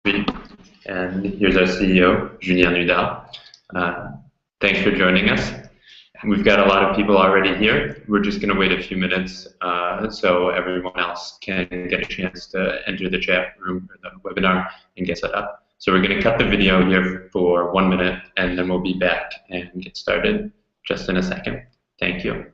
And here's our CEO, Julien Nuke. Thanks for joining us. We've got a lot of people already here. We're just going to wait a few minutes so everyone else can get a chance to enter the chat room for the webinar and get set up. So we're going to cut the video here for 1 minute, and then we'll be back and get started just in a second. Thank you.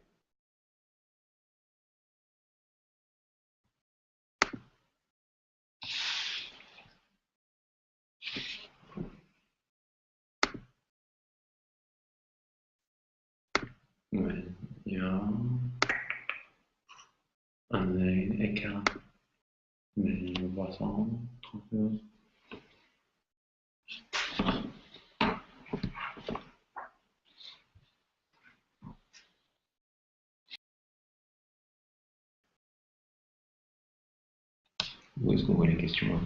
Où est-ce qu'on voit les questions?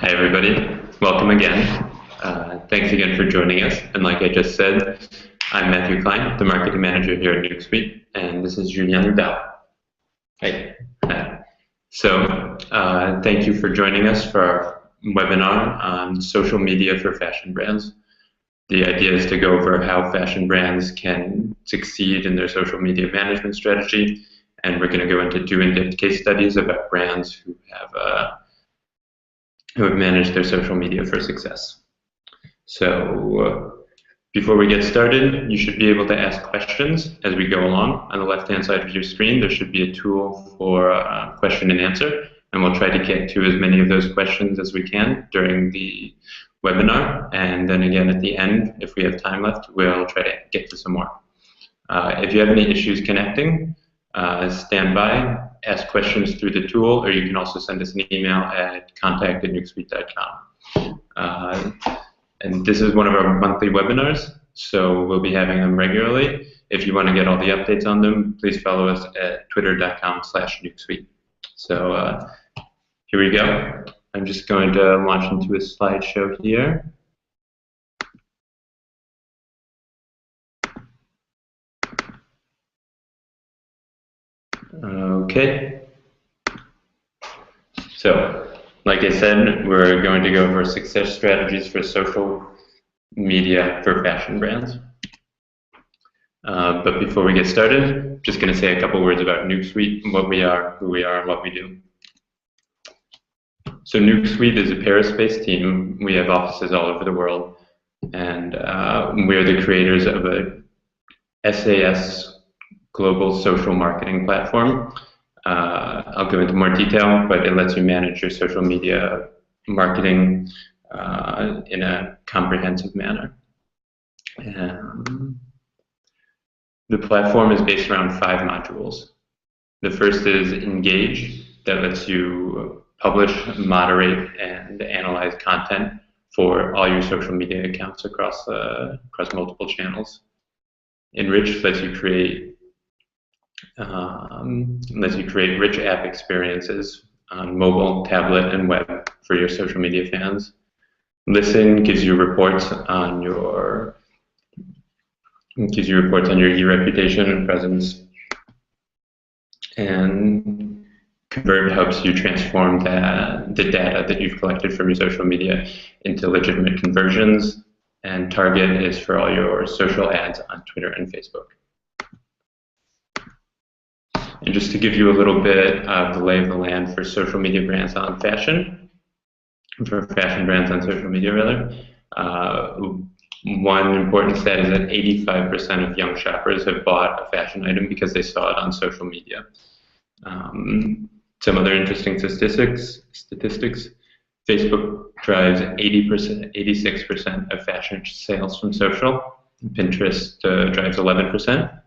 Hi everybody, welcome again. Thanks again for joining us. And like I just said, I'm Matthew Klein, the marketing manager here at Nuke, and this is Julien Nuke. Hi. So thank you for joining us for our webinar on social media for fashion brands. The idea is to go over how fashion brands can succeed in their social media management strategy, and we're going to go into 2 in-depth case studies about brands who have managed their social media for success. So before we get started, you should be able to ask questions as we go along. On the left-hand side of your screen, there should be a tool for question and answer, and we'll try to get to as many of those questions as we can during the webinar. And then again at the end, if we have time left, we'll try to get to some more. If you have any issues connecting, stand by, ask questions through the tool, or you can also send us an email at contact@nukesuite.com. And this is one of our monthly webinars, so we'll be having them regularly. If you want to get all the updates on them, please follow us at twitter.com/nukesuite. So here we go. I'm just going to launch into a slideshow here. Okay. So, like I said, we're going to go over success strategies for social media for fashion brands. But before we get started, just going to say a couple words about Nuke Suite, what we are, who we are, and what we do. So Nuke Suite is a Paris-based team. We have offices all over the world, and we are the creators of a SAS global social marketing platform. I'll go into more detail, but it lets you manage your social media marketing in a comprehensive manner. The platform is based around 5 modules. The first is Engage, that lets you publish, moderate, and analyze content for all your social media accounts across multiple channels. Enrich lets you create rich app experiences on mobile, tablet, and web for your social media fans. Listen gives you reports on your e-reputation and presence. And Convert helps you transform the data that you've collected from your social media into legitimate conversions. And Target is for all your social ads on Twitter and Facebook. And just to give you a little bit of the lay of the land for social media brands on fashion, for fashion brands on social media rather, one important stat is that 85% of young shoppers have bought a fashion item because they saw it on social media. Some other interesting statistics, Facebook drives 86% of fashion sales from social. Pinterest drives 11%.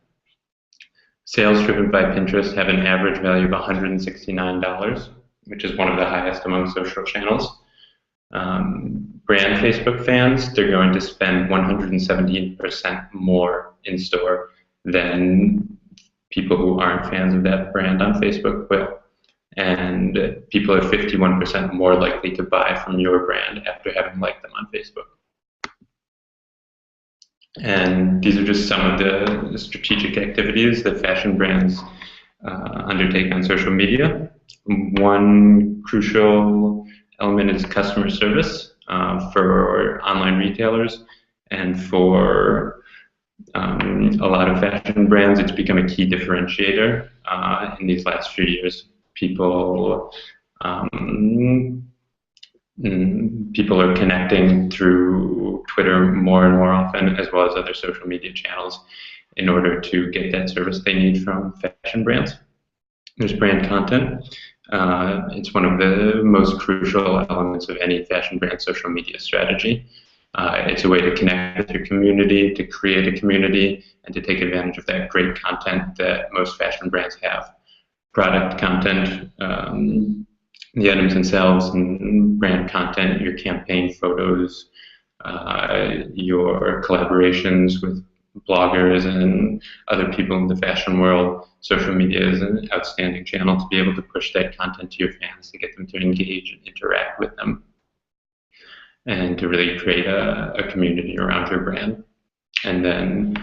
Sales driven by Pinterest have an average value of $169, which is one of the highest among social channels. Brand Facebook fans, they're going to spend 117% more in store than people who aren't fans of that brand on Facebook will. And people are 51% more likely to buy from your brand after having liked them on Facebook. And these are just some of the strategic activities that fashion brands undertake on social media. One crucial element is customer service for online retailers, and for a lot of fashion brands, it's become a key differentiator in these last few years. People are connecting through Twitter more and more often, as well as other social media channels, in order to get that service they need from fashion brands. There's brand content. It's one of the most crucial elements of any fashion brand social media strategy. It's a way to connect with your community, to create a community, and to take advantage of that great content that most fashion brands have. Product content, the items themselves, and brand content, your campaign photos, your collaborations with bloggers and other people in the fashion world. Social media is an outstanding channel to be able to push that content to your fans, to get them to engage and interact with them, and to really create a community around your brand. And then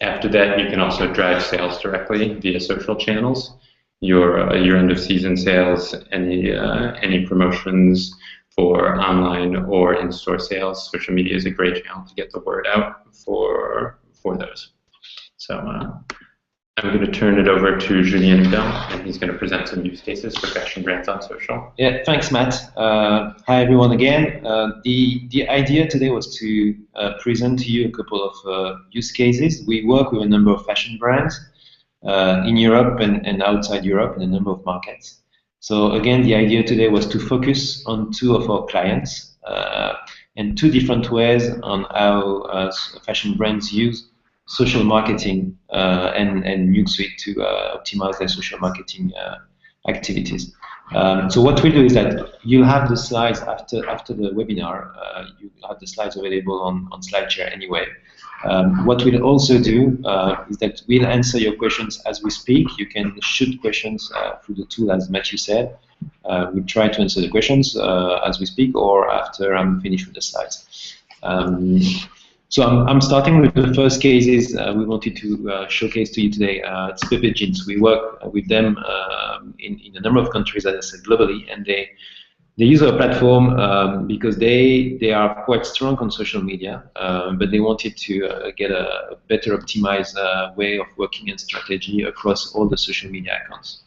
after that, you can also drive sales directly via social channels. Your end of season sales, any promotions for online or in-store sales. Social media is a great channel to get the word out for those. So I'm going to turn it over to Julien Hudel, and he's going to present some use cases for fashion brands on social. Yeah, thanks, Matt. Hi, everyone, again. The idea today was to present to you a couple of use cases. We work with a number of fashion brands in Europe and outside Europe in a number of markets. So again, the idea today was to focus on 2 of our clients and 2 different ways on how fashion brands use social marketing and Nuke Suite to optimize their social marketing activities. So what we'll do is that you'll have the slides after the webinar. You have the slides available on SlideShare anyway. What we'll also do is that we'll answer your questions as we speak. You can shoot questions through the tool, as Matthew said. We'll try to answer the questions as we speak or after I'm finished with the slides. So I'm starting with the first cases we wanted to showcase to you today. It's Pepe Jeans. We work with them in a number of countries, as I said, globally, and they use our platform because they are quite strong on social media, but they wanted to get a better optimized way of working and strategy across all the social media accounts.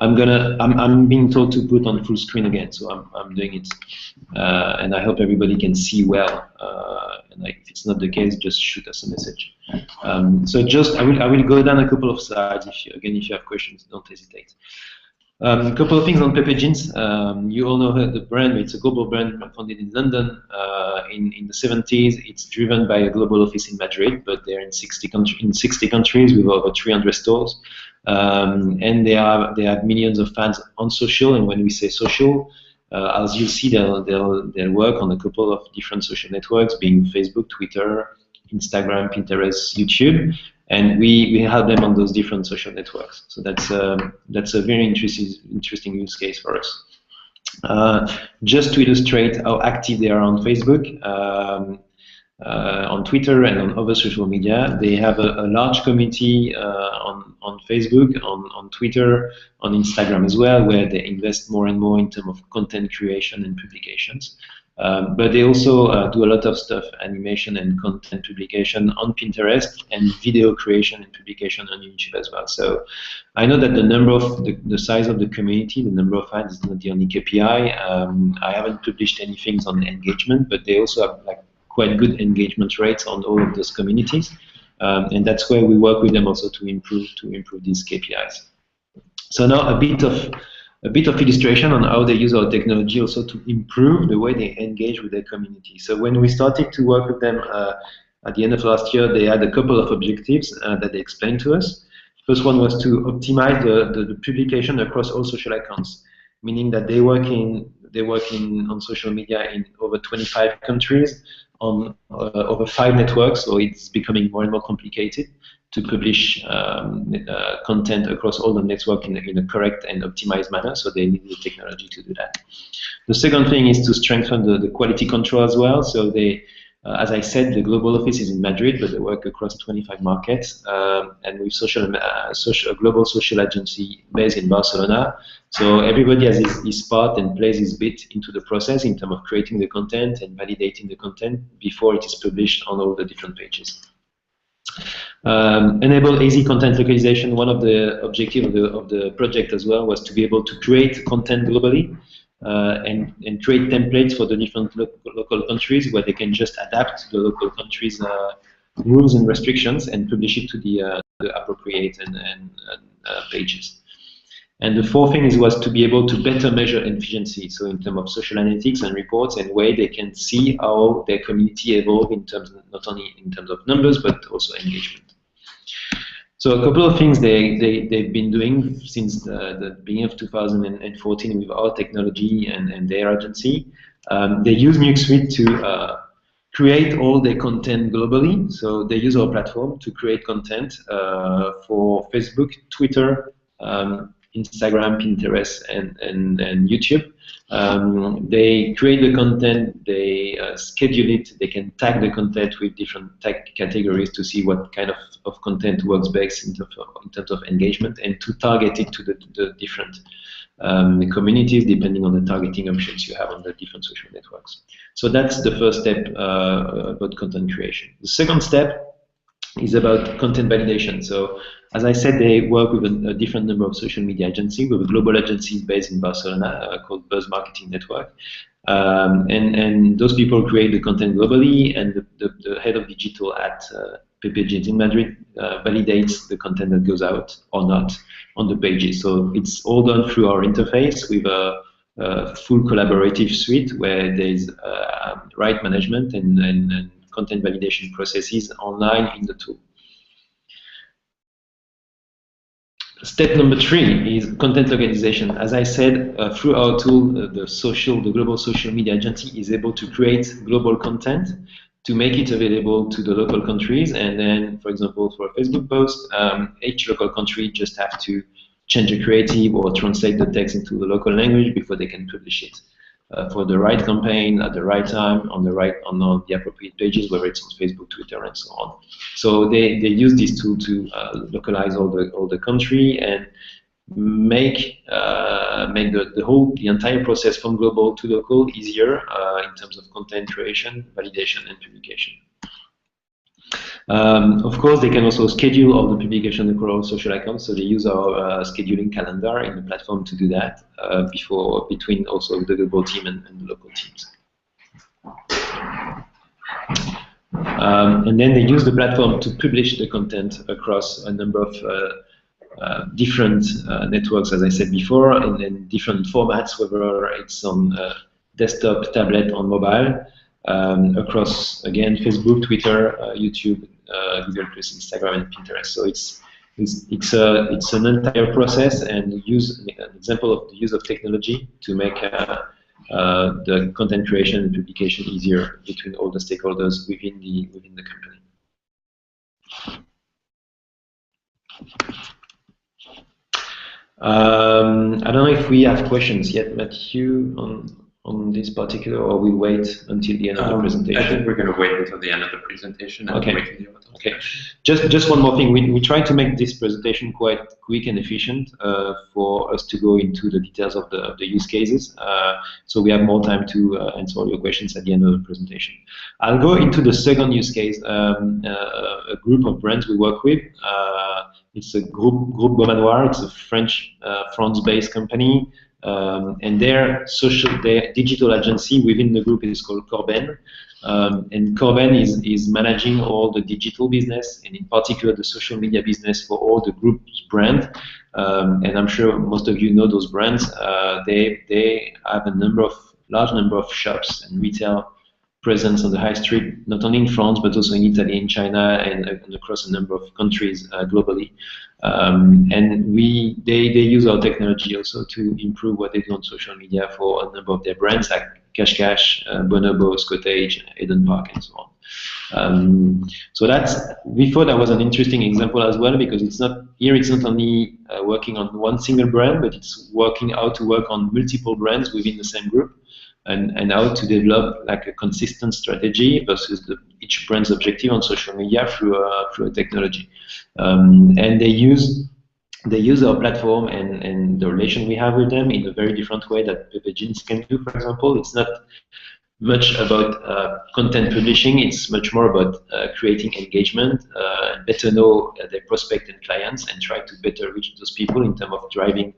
I'm being told to put on full screen again, so I'm doing it, and I hope everybody can see well. And if it's not the case, just shoot us a message. So I will go down a couple of slides. If you have questions, don't hesitate. A couple of things on Pepe Jeans. You all know the brand. It's a global brand founded in London in the 70s. It's driven by a global office in Madrid, but they're in 60 countries with over 300 stores. And they have millions of fans on social. And when we say social, as you see, they'll work on a couple of different social networks, being Facebook, Twitter, Instagram, Pinterest, YouTube. And we help them on those different social networks. So that's a very interesting use case for us. Just to illustrate how active they are on Facebook, on Twitter, and on other social media, they have a large community on Facebook, on Twitter, on Instagram as well, where they invest more and more in terms of content creation and publications. But they also do a lot of stuff, animation and content publication on Pinterest, and video creation and publication on YouTube as well. So I know that the size of the community, the number of fans, is not the only KPI. I haven't published any things on engagement, but they also have quite good engagement rates on all of those communities, and that's where we work with them also to improve these KPIs. So now a bit of illustration on how they use our technology also to improve the way they engage with their community. So when we started to work with them at the end of last year, they had a couple of objectives that they explained to us. First one was to optimize the publication across all social accounts, meaning that they work on social media in over 25 countries, on over 5 networks, so it's becoming more and more complicated to publish content across all the network in a correct and optimized manner, so they need the technology to do that. The second thing is to strengthen the quality control as well. So they, as I said, the global office is in Madrid, but they work across 25 markets, and with a global social agency based in Barcelona. So everybody has his part and plays his bit into the process in terms of creating the content and validating the content before it is published on all the different pages. Enable easy content localization. One of the objectives of the project as well was to be able to create content globally and create templates for the different local countries where they can just adapt the local countries' rules and restrictions and publish it to the appropriate pages. And the fourth thing was to be able to better measure efficiency, so in terms of social analytics and reports, and way they can see how their community evolve in terms of, not only in terms of numbers but also engagement. So a couple of things they've been doing since the beginning of 2014 with our technology and their agency. They use Nuke Suite to create all their content globally. So they use our platform to create content for Facebook, Twitter, Instagram, Pinterest, and YouTube. They create the content, they schedule it, they can tag the content with different tag categories to see what kind of content works best in terms of engagement, and to target it to the different communities depending on the targeting options you have on the different social networks. So that's the first step about content creation. The second step is about content validation. So as I said, they work with a different number of social media agencies, with a global agency based in Barcelona called Buzz Marketing Network. And those people create the content globally, and the head of digital at Pepe Jeans in Madrid validates the content that goes out or not on the pages. So it's all done through our interface with a full collaborative suite where there's right management and content validation processes online in the tool. Step number 3 is content localization. As I said, through our tool, the global social media agency is able to create global content to make it available to the local countries. And then, for example, for a Facebook post, each local country just have to change a creative or translate the text into the local language before they can publish it. For the right campaign at the right time on the appropriate pages, whether it's on Facebook, Twitter, and so on. So they use this tool to localize all the country and make the entire process from global to local easier in terms of content creation, validation, and publication. Of course, they can also schedule all the publication across social accounts, so they use our scheduling calendar in the platform to do that between also the global team and the local teams. And then they use the platform to publish the content across a number of different networks, as I said before, and then different formats, whether it's on desktop, tablet, on mobile, across, again, Facebook, Twitter, YouTube, Google+, Instagram, and Pinterest. So it's an entire process, and an example of the use of technology to make the content creation and publication easier between all the stakeholders within the company. I don't know if we have questions yet, Matthew, on this particular, or we wait until the end of the presentation? I think we're going to wait until the end of the presentation. And okay. We can deal with those. Okay. Just one more thing. We try to make this presentation quite quick and efficient for us to go into the details of the use cases. So we have more time to answer all your questions at the end of the presentation. I'll go into the second use case, a group of brands we work with. It's a Groupe Beaumanoir. It's a French, France-based company. And their digital agency within the group is called Corben. And Corben is managing all the digital business, and in particular the social media business for all the group's brand. And I'm sure most of you know those brands. They have a large number of shops and retail presence on the high street, not only in France, but also in Italy, in China, and across a number of countries globally. And they use our technology also to improve what they do on social media for a number of their brands, like Cash Cash, Bonobo, Scottage, Eden Park, and so on. So we thought that was an interesting example as well, because it's not only working on one single brand, but it's working how to work on multiple brands within the same group. And how to develop like a consistent strategy versus each brand's objective on social media through a technology. And they use our platform and the relation we have with them in a very different way that Pepe Jeans can do, for example. It's not much about content publishing. It's much more about creating engagement, better know their prospect and clients, and try to better reach those people in terms of driving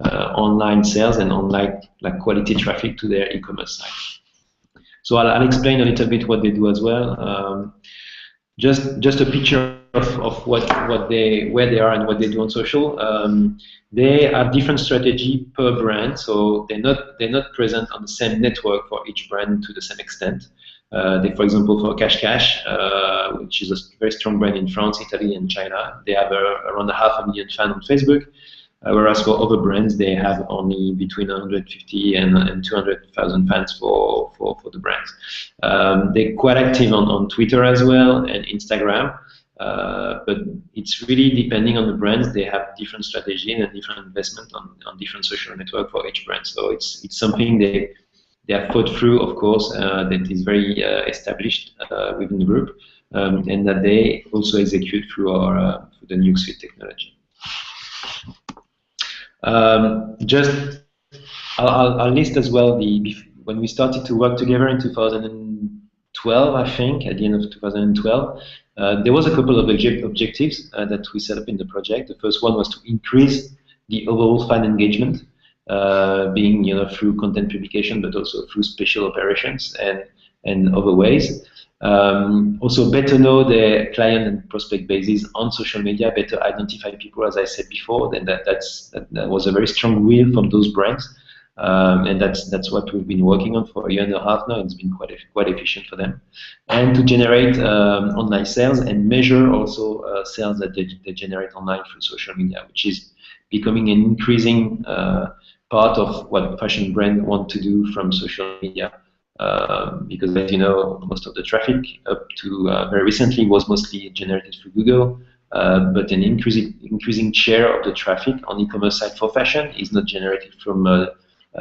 online sales and online quality traffic to their e-commerce site. So I'll explain a little bit what they do as well. Just a picture of where they are and what they do on social. They have different strategy per brand, so they're not present on the same network for each brand to the same extent. For example, for Cash Cash, which is a very strong brand in France, Italy, and China, they have around 500,000 fans on Facebook. Whereas for other brands, they have only between 150 and 200,000 fans for the brands. They're quite active on Twitter as well and Instagram, but it's really depending on the brands. They have different strategy and different investment on different social network for each brand. So it's something they have thought through, of course, that is very established within the group, and that they also execute through the Nuke suite technology. I'll list as well when we started to work together in 2012, I think, at the end of 2012, there was a couple of objectives that we set up in the project. The first one was to increase the overall fan engagement, being through content publication, but also through special operations and other ways. Also better know their client and prospect bases on social media, better identify people, as I said before, and that was a very strong will from those brands, and that's what we've been working on for a year and a half now. It's been quite efficient for them, and to generate online sales and measure also sales that they generate online through social media, which is becoming an increasing part of what fashion brands want to do from social media. because as you know, most of the traffic up to very recently was mostly generated through Google, but an increasing share of the traffic on e-commerce site for fashion is not generated from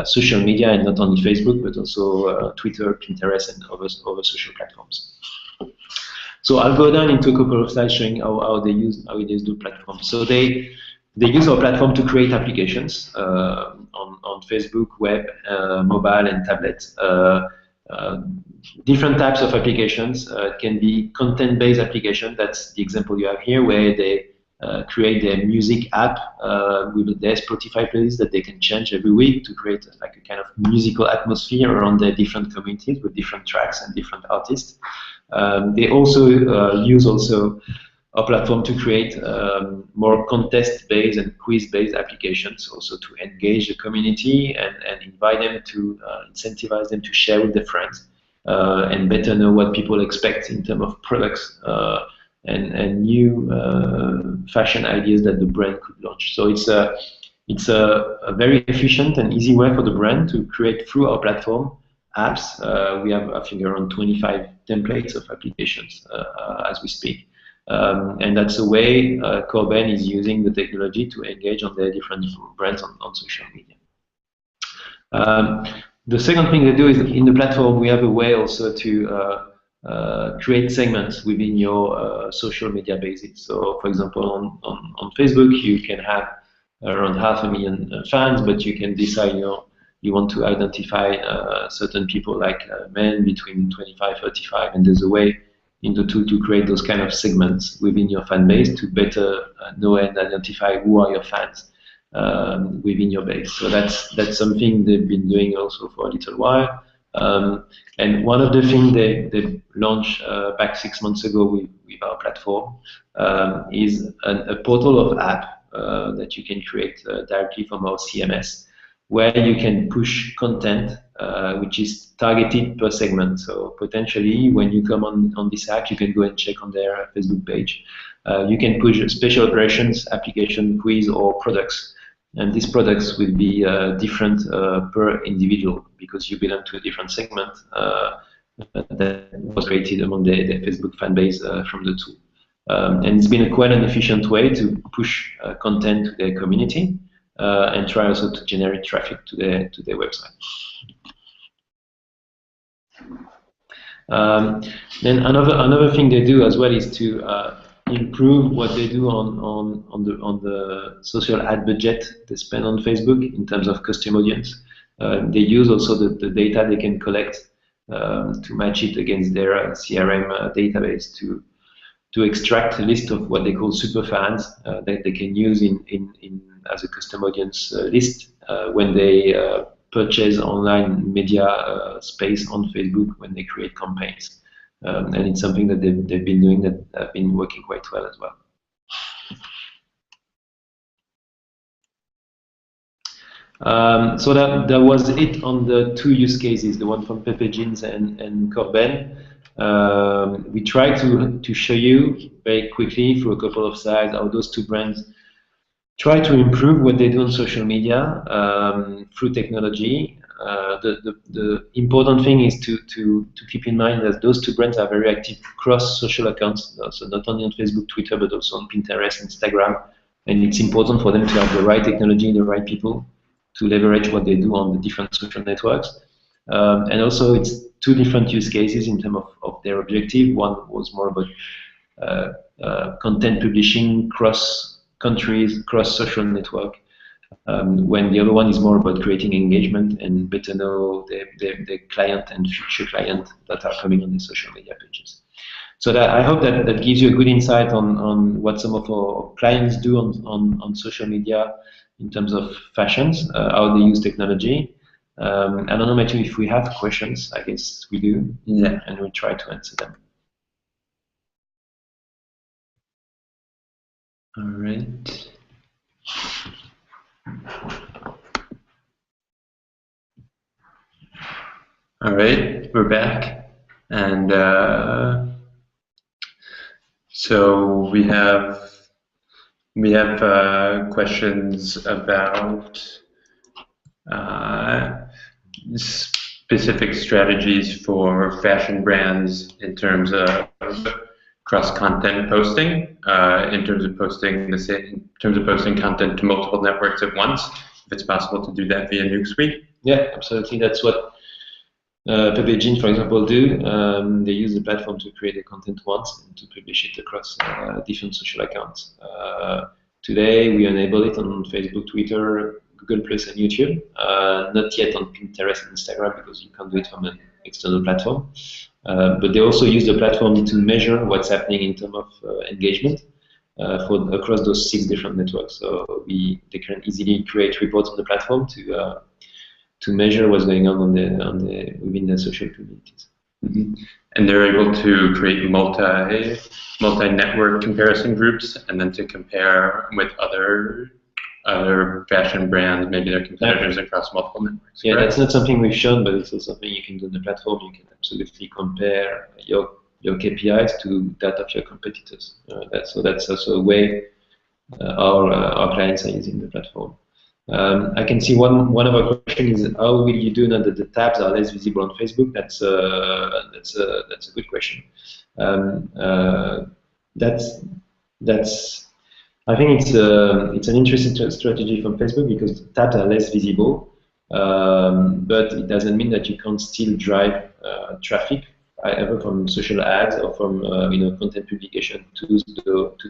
social media, and not only Facebook, but also Twitter, Pinterest, and other social platforms. So I'll go down into a couple of slides showing how they use the platform. So they use our platform to create applications on Facebook, web, mobile, and tablet. Different types of applications. It can be content-based application. That's the example you have here, where they create their music app with their Spotify playlist that they can change every week to create like a kind of musical atmosphere around their different communities with different tracks and different artists. They also use our platform to create more contest-based and quiz-based applications, also to engage the community and invite them to incentivize them to share with their friends and better know what people expect in terms of products and new fashion ideas that the brand could launch. So it's a very efficient and easy way for the brand to create through our platform apps. We have, I think, around 25 templates of applications as we speak. And that's the way Corben is using the technology to engage on their different brands on social media. The second thing they do is in the platform we have a way also to create segments within your social media bases. So, for example, on Facebook you can have around 500,000 fans, but you can decide you want to identify certain people like men between 25 35, and there's a way in the tool to create those kind of segments within your fan base to better know and identify who are your fans within your base. So that's something they've been doing also for a little while. And one of the things they launched back 6 months ago with our platform is a portal of app that you can create directly from our CMS, where you can push content which is targeted per segment. So potentially, when you come on this app, you can go and check on their Facebook page. You can push special operations, application, quiz, or products. And these products will be different per individual because you belong to a different segment that was created among the Facebook fan base from the tool. And it's been quite an efficient way to push content to their community and try also to generate traffic to their website. Then another thing they do as well is to improve what they do on the social ad budget they spend on Facebook in terms of custom audience. They use also the data they can collect to match it against their CRM database to extract a list of what they call super fans that they can use in as a custom audience list when they purchase online media space on Facebook when they create campaigns. And it's something that they've been doing that have been working quite well as well. So that was it on the two use cases, the one from Pepe Jeans and Corben. We try to show you very quickly through a couple of slides how those two brands try to improve what they do on social media through technology. The important thing is to keep in mind that those two brands are very active across social accounts, so not only on Facebook, Twitter, but also on Pinterest, Instagram, and it's important for them to have the right technology, the right people to leverage what they do on the different social networks. And also it's two different use cases in terms of their objective. One was more about content publishing cross countries, cross social network, when the other one is more about creating engagement and better know their client and future client that are coming on the social media pages. So I hope that gives you a good insight on what some of our clients do on social media in terms of fashions, how they use technology. I don't know, Matthew, if we have questions. I guess we do. Yeah. And we'll try to answer them. All right. All right, we're back, and so we have questions about specific strategies for fashion brands in terms of cross-content posting, in terms of posting content to multiple networks at once, if it's possible to do that via Nuke Suite? Yeah, absolutely. That's what Pepe, for example, do. They use the platform to create the content once and to publish it across different social accounts. Today, we enable it on Facebook, Twitter, Google Plus, and YouTube. Not yet on Pinterest and Instagram because you can't do it from an external platform. But they also use the platform to measure what's happening in terms of engagement across those 6 different networks. So they can easily create reports on the platform to measure what's going on within the social communities. Mm-hmm. And they're able to create multi-network comparison groups, and then to compare with other fashion brands, maybe their competitors across multiple networks. Yeah, correct? that's not something we've shown, but it's also something you can do on the platform. You can absolutely compare your KPIs to that of your competitors. That's also a way our clients are using the platform. I can see one of our questions is how will you do now that the tabs are less visible on Facebook? That's a good question. I think it's an interesting strategy from Facebook because tabs are less visible, but it doesn't mean that you can't still drive traffic either from social ads or from content publication to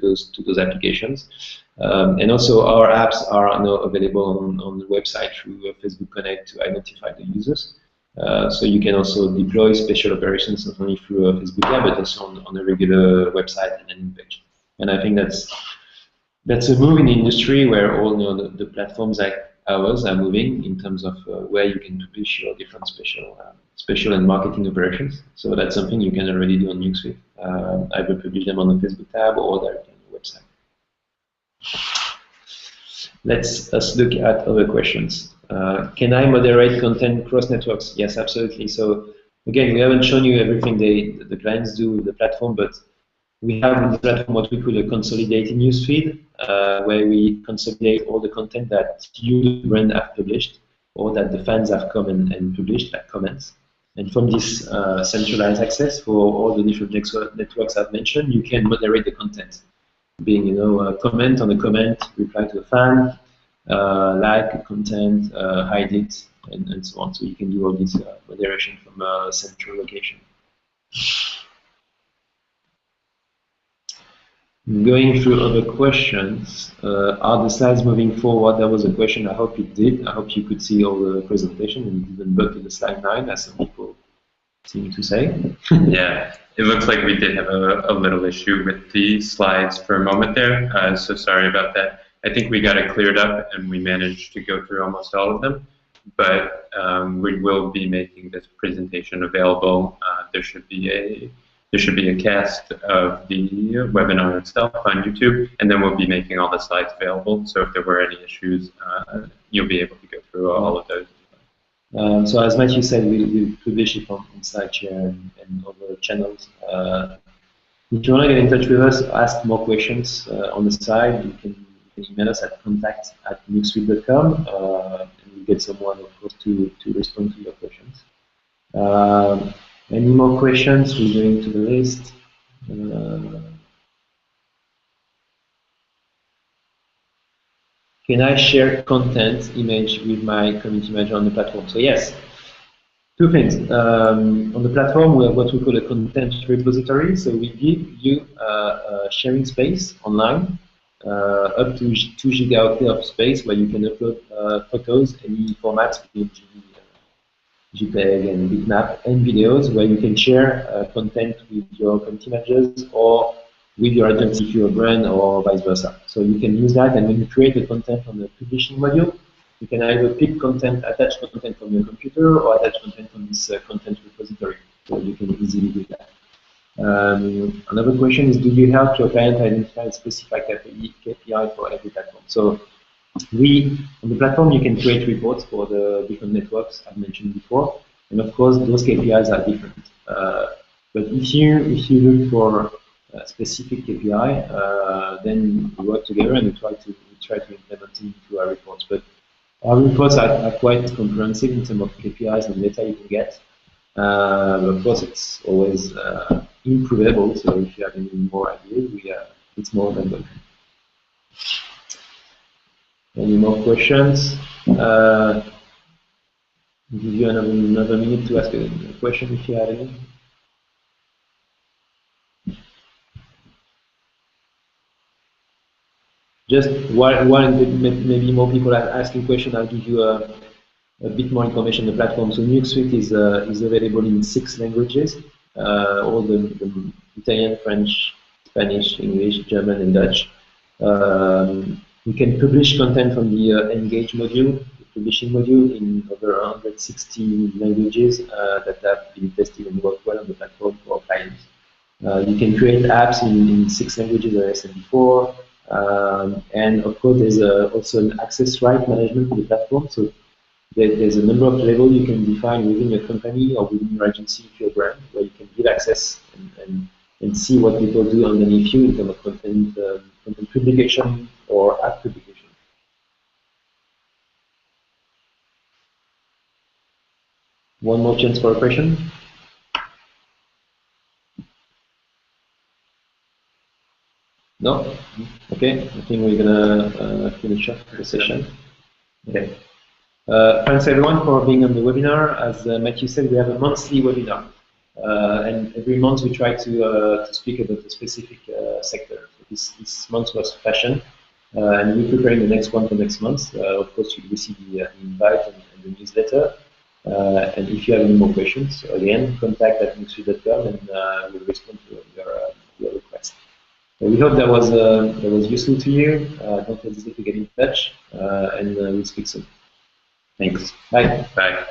those applications. And also our apps are now available on the website through Facebook Connect to identify the users. So you can also deploy special operations not only through a Facebook app but also on a regular website and landing page. And I think that's a move in the industry where all the platforms like ours are moving in terms of where you can publish your different special and marketing operations. So that's something you can already do on Nuke Suite. Either publish them on the Facebook tab or directly on the website. Let's look at other questions. Can I moderate content across networks? Yes, absolutely. So again, we haven't shown you everything the clients do with the platform, but we have on the platform what we call a consolidated newsfeed, where we consolidate all the content that you, the brand, have published, or that the fans have come and published, like comments. And from this centralized access for all the different networks I've mentioned, you can moderate the content, being a comment on a comment, reply to a fan, like a content, hide it, and so on. So you can do all this moderation from a central location. Going through other questions, are the slides moving forward? That was a question. I hope it did. I hope you could see all the presentation and didn't bump to the slide 9, as some people seem to say. Yeah, it looks like we did have a little issue with the slides for a moment there. So sorry about that. I think we got it cleared up and we managed to go through almost all of them. But we will be making this presentation available. There should be a cast of the webinar itself on YouTube, and then we'll be making all the slides available. So if there were any issues, you'll be able to go through all of those. So as Matthew said, we publish it on SlideShare and other channels. If you want to get in touch with us, ask more questions on the side, you can email us at contact@nukesuite.com, and we'll get someone, of course, to respond to your questions. Any more questions? We're going to the list. Can I share content image with my community manager on the platform? So yes, two things. On the platform, we have what we call a content repository. So we give you a sharing space online, up to 2 gigaoctets of space where you can upload photos, any formats, JPEG and bitmap, and videos where you can share content with your community managers or with your agency if you're a brand or vice versa. So you can use that, and when you create the content on the publishing module, you can either pick content, attach content from your computer, or attach content from this content repository. So you can easily do that. Another question is, do you help your client identify a specific KPI for every platform? So on the platform, you can create reports for the different networks I've mentioned before, and of course, those KPIs are different. But if you look for a specific KPI, then we work together and we try to implement it into our reports. But Our reports are quite comprehensive in terms of KPIs and data you can get. But of course, it's always improvable. So if you have any more ideas, it's more than welcome. Any more questions? I'll give you another minute to ask a question if you have any. Just while maybe more people are asking questions, I'll give you a bit more information on the platform. So Nuke Suite is available in 6 languages, all the Italian, French, Spanish, English, German, and Dutch. You can publish content from the Engage module, the publishing module, in over 160 languages that have been tested and work well on the platform for our clients. You can create apps in 6 languages, as I said before. And of course, there's also an access right management to the platform. So there's a number of levels you can define within your company or within your agency, if you're a brand, where you can give access and see what people do underneath you in terms of content publication or app publication. One more chance for a question. No? Okay, I think we're gonna finish up the session. Okay. Thanks everyone for being on the webinar. As Matthew said, we have a monthly webinar. And every month we try to speak about a specific sector. So this month was fashion. And we're preparing the next one for next month. Of course, you'll receive the invite and the newsletter. And if you have any more questions, again, contact at nuke.com and we'll respond to your request. We hope that was useful to you. Don't hesitate to get in touch, and we'll speak soon. Thanks. Bye. Bye.